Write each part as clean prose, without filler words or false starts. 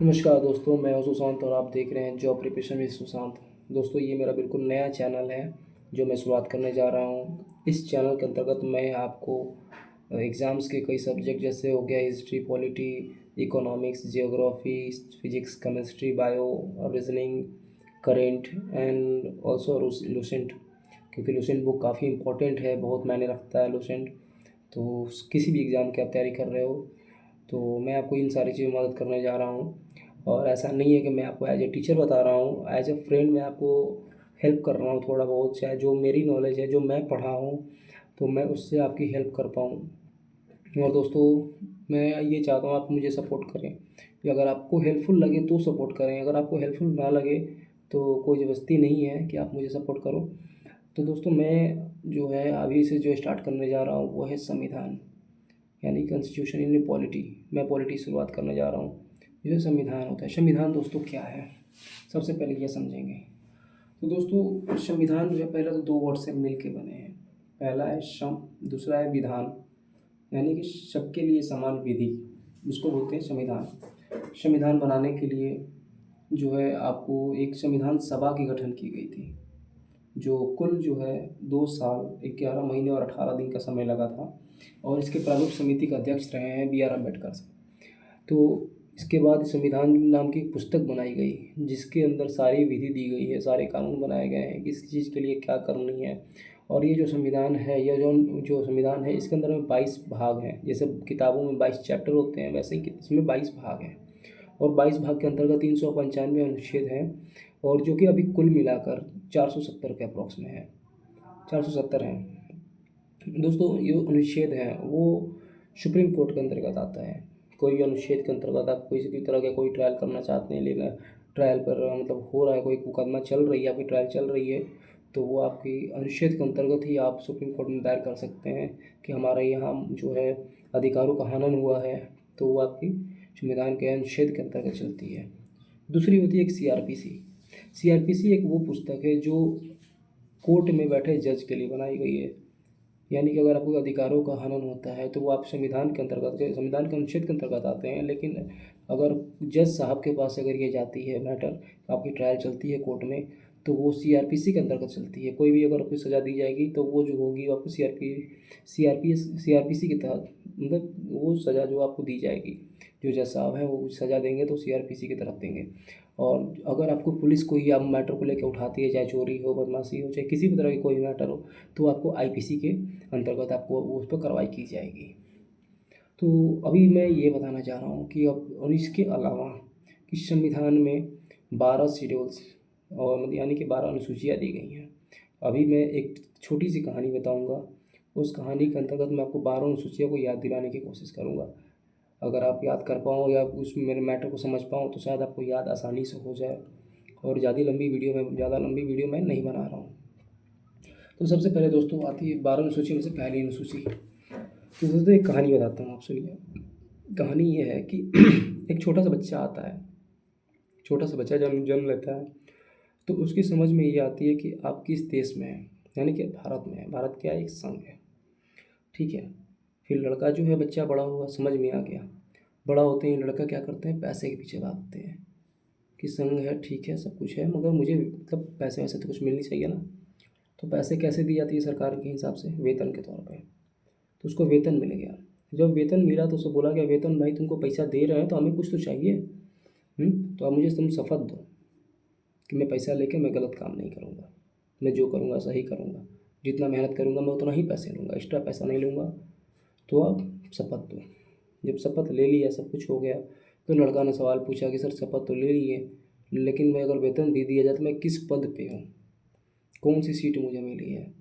नमस्कार दोस्तों, मैं हूं सुशांत और आप देख रहे हैं जॉब प्रिपरेशन विद सुशांत। दोस्तों, ये मेरा बिल्कुल नया चैनल है जो मैं शुरुआत करने जा रहा हूं। इस चैनल के अंतर्गत मैं आपको एग्ज़ाम्स के कई सब्जेक्ट जैसे हो गया history, polity, economics, geography, physics, chemistry, bio, reasoning, current and also Lucent, क्योंकि लूसेंट बुक काफ़ी इंपॉर्टेंट है, बहुत मायने रखता है लूसेंट। तो किसी भी एग्ज़ाम की आप तैयारी कर रहे हो तो मैं आपको इन सारी चीज़ों में मदद करने जा रहा हूँ। और ऐसा नहीं है कि मैं आपको एज ए टीचर बता रहा हूँ, एज ए फ्रेंड मैं आपको हेल्प कर रहा हूँ थोड़ा बहुत, चाहे जो मेरी नॉलेज है, जो मैं पढ़ा हूँ, तो मैं उससे आपकी हेल्प कर पाऊँ। और दोस्तों, मैं ये चाहता हूँ आप मुझे सपोर्ट करें, कि अगर आपको हेल्पफुल लगे तो सपोर्ट करें, अगर आपको हेल्पफुल ना लगे तो कोई ज़बरदस्ती नहीं है कि आप मुझे सपोर्ट करो। तो दोस्तों, मैं जो है अभी से जो स्टार्ट करने जा रहा हूँ वो है संविधान, यानी कॉन्स्टिट्यूशन इन पॉलिटी। मैं पॉलिटी शुरुआत करने जा रहा हूँ। जो संविधान होता है, संविधान दोस्तों क्या है, सबसे पहले ये समझेंगे। तो दोस्तों, संविधान जो है पहला तो दो वर्ड से मिल के बने हैं। पहला है सम, दूसरा है विधान, यानी कि सबके लिए समान विधि, उसको बोलते हैं संविधान। संविधान बनाने के लिए जो है आपको एक संविधान सभा की गठन की गई थी, जो कुल जो है 2 साल 11 महीने और 18 दिन का समय लगा था। और इसके प्रारूप समिति का अध्यक्ष रहे हैं B.R. अम्बेडकर। तो इसके बाद संविधान नाम की एक पुस्तक बनाई गई, जिसके अंदर सारी विधि दी गई है, सारे कानून बनाए गए हैं, किस चीज़ के लिए क्या करनी है। और ये जो संविधान है, यह जो संविधान है, इसके अंदर में 22 भाग हैं। जैसे किताबों में 22 चैप्टर होते हैं, वैसे ही इसमें 22 भाग हैं। और 22 भाग के अंतर्गत 395 अनुच्छेद हैं, और जो कि अभी कुल मिलाकर 470 के अप्रॉक्स में है, 470 हैं। दोस्तों, ये अनुच्छेद हैं वो सुप्रीम कोर्ट के अंतर्गत आता है। कोई भी अनुच्छेद के अंतर्गत आप किसी भी तरह का कोई ट्रायल करना चाहते हैं, लेकिन ट्रायल पर मतलब हो रहा है, कोई मुकदमा चल रही है, आपकी ट्रायल चल रही है, तो वो आपकी अनुच्छेद के अंतर्गत ही आप सुप्रीम कोर्ट में दायर कर सकते हैं कि हमारे यहाँ जो है अधिकारों का हनन हुआ है, तो वो आपकी संविधान के अनुच्छेद के अंतर्गत चलती है। दूसरी होती है एक CRPC। CRPC एक वो पुस्तक है जो कोर्ट में बैठे जज के लिए बनाई गई है। यानी कि अगर आपको अधिकारों का हनन होता है तो वो आप संविधान के अंतर्गत, संविधान के अनुच्छेद के अंतर्गत आते हैं। लेकिन अगर जज साहब के पास अगर ये जाती है मैटर, आपकी ट्रायल चलती है कोर्ट में, तो वो CRPC के अंतर्गत चलती है। कोई भी अगर आपको सज़ा दी जाएगी तो वो जो होगी वो आपको CRPC के तहत, मतलब वो सज़ा जो आपको दी जाएगी, जो जज साहब हैं वो सज़ा देंगे तो CRPC की तरफ देंगे। और अगर आपको पुलिस कोई आप मैटर को लेकर उठाती है, चाहे चोरी हो, बदमाशी हो, चाहे किसी भी तरह की कोई मैटर हो, तो आपको IPC के अंतर्गत आपको उस पर कार्रवाई की जाएगी। तो अभी मैं ये बताना चाह रहा हूँ कि अब और इसके अलावा इस संविधान में 12 शेड्यूल्स और मतलब यानी कि 12 अनुसूचियाँ दी गई हैं। अभी मैं एक छोटी सी कहानी बताऊँगा, उस कहानी के अंतर्गत मैं आपको 12 अनुसूचियों को याद दिलाने की कोशिश करूँगा। अगर आप याद कर पाओ या उस मेरे मैटर को समझ पाओ तो शायद आपको याद आसानी से हो जाए। और ज़्यादा लंबी वीडियो मैं नहीं बना रहा हूँ। तो सबसे पहले दोस्तों आती है 12 अनुसूची में से पहली अनुसूची। तो दोस्तों, एक कहानी बताता हूँ, आप सुनिए। कहानी ये है कि एक छोटा सा बच्चा आता है, छोटा सा बच्चा जन्म लेता है, तो उसकी समझ में ये आती है कि आप किस देश में हैं, यानी कि भारत में है। भारत क्या है, एक संघ है, ठीक है। फिर लड़का जो है, बच्चा बड़ा हुआ, समझ में आ गया। बड़ा होते ही लड़का क्या करते हैं, पैसे के पीछे भागते हैं कि संघ है, ठीक है, सब कुछ है, मगर मुझे मतलब पैसे वैसे तो कुछ मिलनी चाहिए ना। तो पैसे कैसे दी जाती है सरकार के हिसाब से, वेतन के तौर पे। तो उसको वेतन मिल गया। जब वेतन मिला तो उसे बोला गया, वेतन भाई तुमको पैसा दे रहे हैं तो हमें कुछ तो चाहिए। तो अब मुझे तुम शपथ दो कि मैं पैसा लेके मैं गलत काम नहीं करूँगा, मैं जो करूँगा सही करूँगा, जितना मेहनत करूँगा मैं उतना ही पैसे लूँगा, एक्स्ट्रा पैसा नहीं लूँगा। तो अब शपथ दो। जब शपथ ले लिया, सब कुछ हो गया, तो लड़का ने सवाल पूछा कि सर शपथ तो ले लिए, लेकिन मैं अगर वेतन भी दिया जाए तो मैं किस पद पे हूँ, कौन सी सीट मुझे मिली है।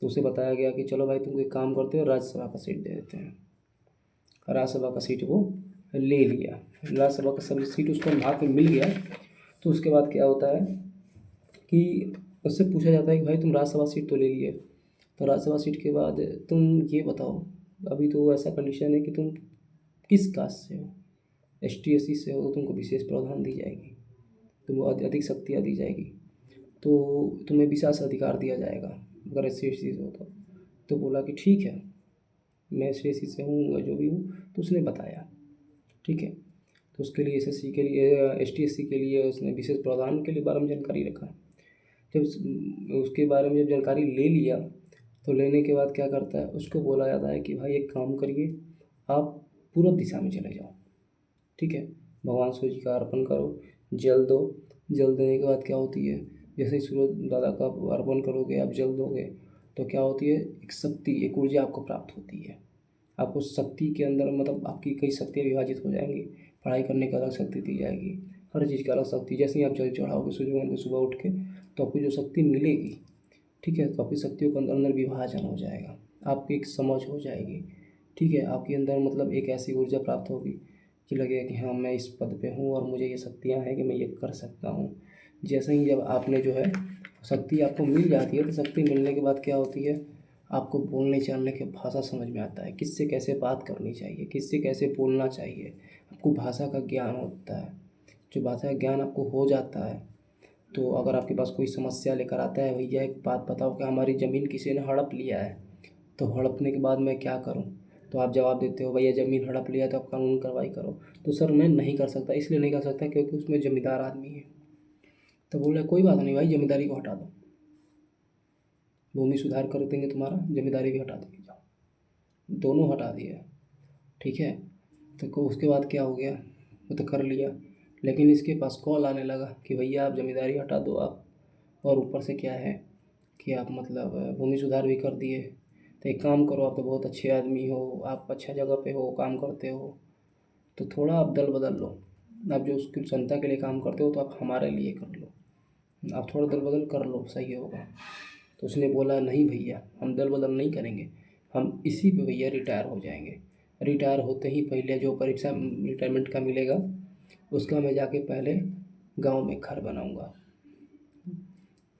तो उसे बताया गया कि चलो भाई तुम एक काम करते हो, राज्यसभा का सीट दे देते हैं। राज्यसभा का सीट वो ले लिया। राज्यसभा का सभी सीट उसको हाथ में मिल गया। तो उसके बाद क्या होता है कि उससे पूछा जाता है कि भाई तुम राज्यसभा सीट तो ले लिए, तो राज्यसभा सीट के बाद तुम ये बताओ, अभी तो ऐसा कंडीशन है कि तुम किस कास्ट से हो, ST SC से हो तो तुमको विशेष प्रावधान दी जाएगी, तुमको अधिक शक्तियाँ दी जाएगी, तो तुम्हें विशेष अधिकार दिया जाएगा अगर SC SC से हो तो बोला कि ठीक है, मैं SC SC से हूँ, जो भी हूँ। तो उसने बताया, ठीक है। तो उसके लिए SSC के लिए STSC के लिए उसने विशेष प्रावधान के लिए बारे में जानकारी रखा। जब उसके बारे में जब जानकारी ले लिया तो लेने के बाद क्या करता है, उसको बोला जाता है कि भाई एक काम करिए, आप पूरब दिशा में चले जाओ, ठीक है। भगवान सूर्य जी का अर्पण करो, जल दो। जल देने के बाद क्या होती है, जैसे ही सूर्य दादा का अर्पण करोगे, आप जल दोगे, तो क्या होती है, एक शक्ति, एक ऊर्जा आपको प्राप्त होती है। आपको शक्ति के अंदर मतलब आपकी कई शक्तियाँ विभाजित हो जाएंगी। पढ़ाई करने की अलग शक्ति दी जाएगी, हर चीज़ की अलग शक्ति। जैसे ही आप जल चढ़ाओगे सूर्य भगवान को सुबह उठ के, तो आपको जो शक्ति मिलेगी, ठीक है, तो आपकी शक्तियों के अंदर अंदर विभाजन हो जाएगा, आपकी एक समझ हो जाएगी, ठीक है। आपके अंदर मतलब एक ऐसी ऊर्जा प्राप्त होगी कि लगेगा कि हाँ मैं इस पद पे हूँ और मुझे ये शक्तियाँ हैं कि मैं ये कर सकता हूँ। जैसे ही जब आपने जो है शक्ति आपको मिल जाती है, तो शक्ति मिलने के बाद क्या होती है, आपको बोलने चालने की भाषा समझ में आता है, किससे कैसे बात करनी चाहिए, किससे कैसे बोलना चाहिए, आपको भाषा का ज्ञान होता है। जो भाषा का ज्ञान आपको हो जाता है, तो अगर आपके पास कोई समस्या लेकर आता है, भैया एक बात बताओ कि हमारी ज़मीन किसी ने हड़प लिया है, तो हड़पने के बाद मैं क्या करूं, तो आप जवाब देते हो भैया ज़मीन हड़प लिया तो आप कानून कार्रवाई करो। तो सर मैं नहीं कर सकता, इसलिए नहीं कर सकता क्योंकि उसमें ज़मींदार आदमी है। तो बोल रहे कोई बात नहीं भाई, ज़मींदारी को हटा दो, भूमि सुधार कर देंगे, तुम्हारा ज़मींदारी भी हटा देंगे, जाओ। दोनों हटा दिया, ठीक है। तो उसके बाद क्या हो गया, वो तो कर लिया, लेकिन इसके पास कॉल आने लगा कि भैया आप ज़मींदारी हटा दो आप, और ऊपर से क्या है कि आप मतलब भूमि सुधार भी कर दिए, तो एक काम करो, आप तो बहुत अच्छे आदमी हो, आप अच्छा जगह पे हो, काम करते हो, तो थोड़ा आप दल बदल लो। आप जो उसकी जनता के लिए काम करते हो तो आप हमारे लिए कर लो, आप थोड़ा दल बदल कर लो, सही होगा। तो उसने बोला नहीं भैया, हम दल बदल नहीं करेंगे, हम इसी पे भैया रिटायर हो जाएंगे। रिटायर होते ही पहले जो परीक्षा रिटायरमेंट का मिलेगा, उसका मैं जाके पहले गांव में घर बनाऊंगा,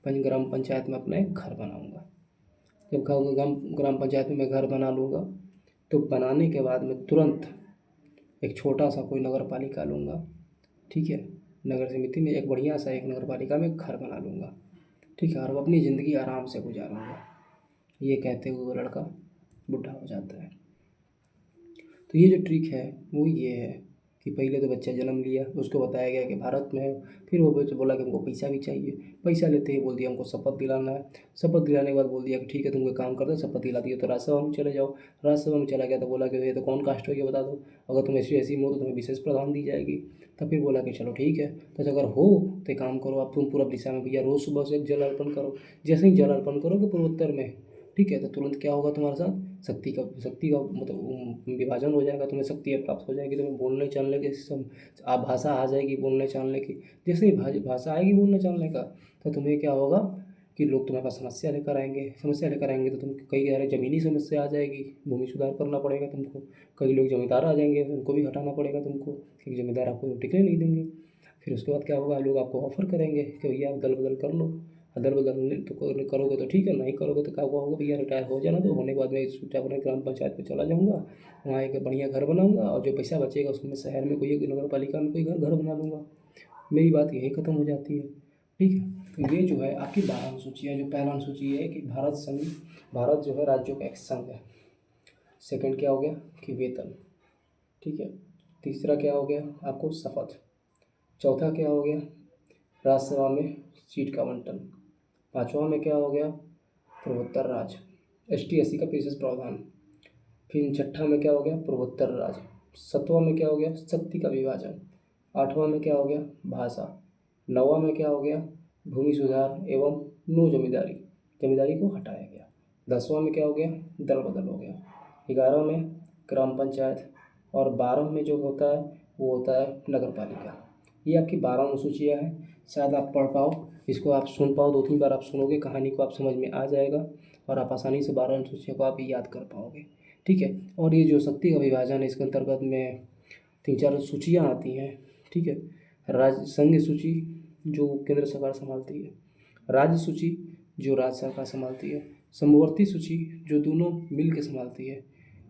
ग्राम पंचायत में अपने घर बनाऊंगा। जब ग्राम पंचायत में मैं घर बना लूँगा, तो बनाने के बाद मैं तुरंत एक छोटा सा कोई नगर पालिका लूँगा, ठीक है। नगर समिति में एक बढ़िया सा एक नगर पालिका में घर बना लूँगा, ठीक है, और अपनी ज़िंदगी आराम से गुजारूँगा। ये कहते हुए वो लड़का बूढ़ा हो जाता है। तो ये जो ट्रिक है वो ये है कि पहले तो बच्चा जन्म लिया, उसको बताया गया कि भारत में है, फिर वो बच्चा बोला कि हमको पैसा भी चाहिए, पैसा लेते ही बोल दिया हमको शपथ दिलाना है, शपथ दिलाने के बाद बोल दिया कि ठीक है तुमको काम कर दो, शपथ दिला दिया, तो राज्यसभा में चले जाओ। राज्यसभा में चला गया तो बोला कि ये तो कौन कास्ट हो ये बता दो, अगर तुम ऐसी में हो तो तुम्हें विशेष प्रावधान दी जाएगी। तब फिर बोला कि चलो ठीक है, तो अगर हो तो काम करो, आप तुम पूरब दिशा में भैया रोज़ सुबह से जल अर्पण करो। जैसे ही जल अर्पण करोगे पूर्वोत्तर में, ठीक है, तो तुरंत क्या होगा तुम्हारे साथ, शक्ति का मतलब विभाजन हो जाएगा, तुम्हें शक्ति प्राप्त हो जाएगी, तुम्हें बोलने चालने की आप भाषा आ जाएगी बोलने चालने की। जैसे ही भाषा आएगी बोलने चालने का, तो तुम्हें क्या होगा कि लोग तुम्हारे पास समस्या लेकर आएंगे, तो तुम कई सारे ज़मीनी समस्या आ जाएगी, भूमि सुधार करना पड़ेगा तुमको। कई लोग जमींदार आ जाएंगे, उनको भी हटाना पड़ेगा तुमको, क्योंकि जमींदार आपको टिकने नहीं देंगे। फिर उसके बाद क्या होगा, लोग आपको ऑफर करेंगे कि भैया आप दल बदल कर लो, अदल बदल तो करोगे तो ठीक है, नहीं करोगे तो क्या होगा भैया, रिटायर हो जाना, तो होने के बाद मैं चुपचाप अपने ग्राम पंचायत में चला जाऊँगा, वहाँ एक बढ़िया घर बनाऊँगा, और जो पैसा बचेगा उसको मैं शहर में कोई नगर पालिका में कोई घर बना लूँगा। मेरी बात यही खत्म हो जाती है, ठीक है। तो ये जो है आपकी 12 अनुसूची है। जो पहला अनुसूची है कि भारत जो है राज्यों का एक संघ है। सेकंड क्या हो गया कि वेतन, ठीक है। तीसरा क्या हो गया आपको शपथ। चौथा क्या हो गया, राज्यसभा में सीट का आवंटन। पाँचवा में क्या हो गया, पूर्वोत्तर राज्य ST SC का विशेष प्रावधान। फिर छठा में क्या हो गया, पूर्वोत्तर राज्य। सातवां में क्या हो गया, शक्ति का विभाजन। आठवां में क्या हो गया, भाषा। नौवां में क्या हो गया, भूमि सुधार एवं नो जमींदारी, जमींदारी को हटाया गया। 10वां में क्या हो गया, दल बदल हो गया। 11 में ग्राम पंचायत, और 12 में जो होता है वो होता है नगर पालिका। ये आपकी 12 अनुसूचियाँ हैं। शायद आप पढ़ पाओ, इसको आप सुन पाओ, 2-3 बार आप सुनोगे, कहानी को आप समझ में आ जाएगा, और आप आसानी से 12 अनुसूचियों को आप याद कर पाओगे, ठीक है। और ये जो शक्ति का विभाजन है, इसके अंतर्गत में 3-4 सूचियाँ आती हैं, ठीक है। राज्य संघ सूची जो केंद्र सरकार संभालती है, राज्य सूची जो राज्य सरकार संभालती है, समवर्ती सूची जो दोनों मिल के संभालती है,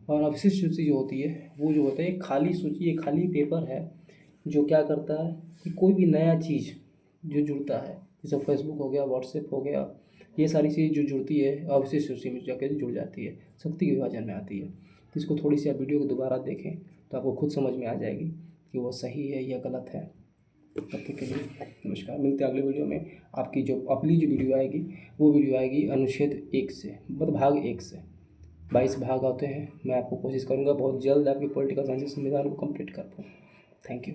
और अवशिष्ट सूची जो होती है वो जो होता है एक खाली सूची, एक खाली पेपर है जो क्या करता है कि कोई भी नया चीज़ जो जुड़ता है, जैसे फेसबुक हो गया, व्हाट्सएप हो गया, ये सारी चीज़ जो जुड़ती है अवशिष्ट सूची में जाकर जुड़ जाती है, शक्ति के विभाजन में आती है। तो इसको थोड़ी सी आप वीडियो को दोबारा देखें तो आपको खुद समझ में आ जाएगी कि वो सही है या गलत है। तब तक के लिए नमस्कार। मिलते हैं अगले वीडियो में। आपकी जो अगली जो वीडियो आएगी वो वीडियो आएगी अनुच्छेद 1 से, मतलब भाग 1 से 22 भाग आते हैं। मैं आपको कोशिश करूँगा बहुत जल्द आपकी पॉलिटिकल साइंस संविधान को कंप्लीट कर पाऊँ। Thank you.